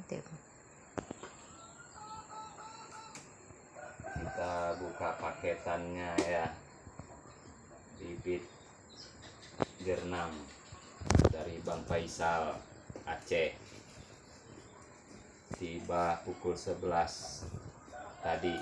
mantap. Kita buka paketannya ya. Bibit Gernang dari Bang Faisal Aceh. Tiba pukul 11 tadi.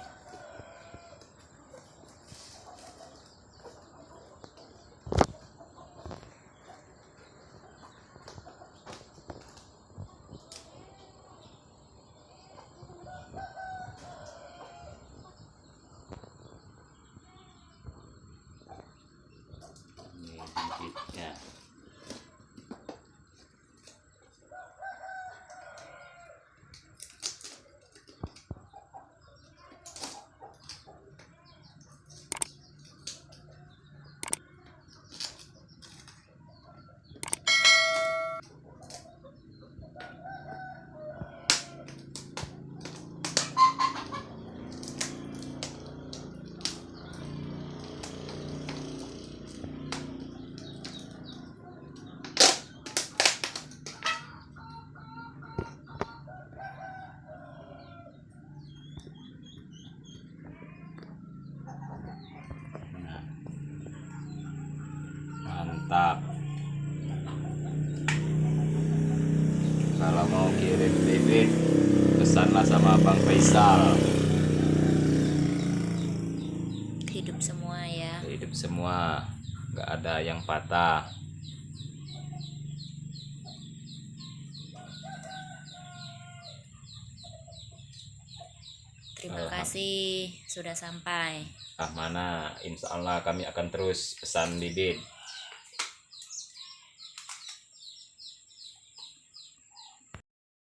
Ini bibitnya. Mantap. Kalau mau kirim bibit, pesanlah sama Bang Faisal. Hidup semua ya. Hidup semua, nggak ada yang patah. Terima kasih sudah sampai. Mana, insya Allah kami akan terus pesan bibit.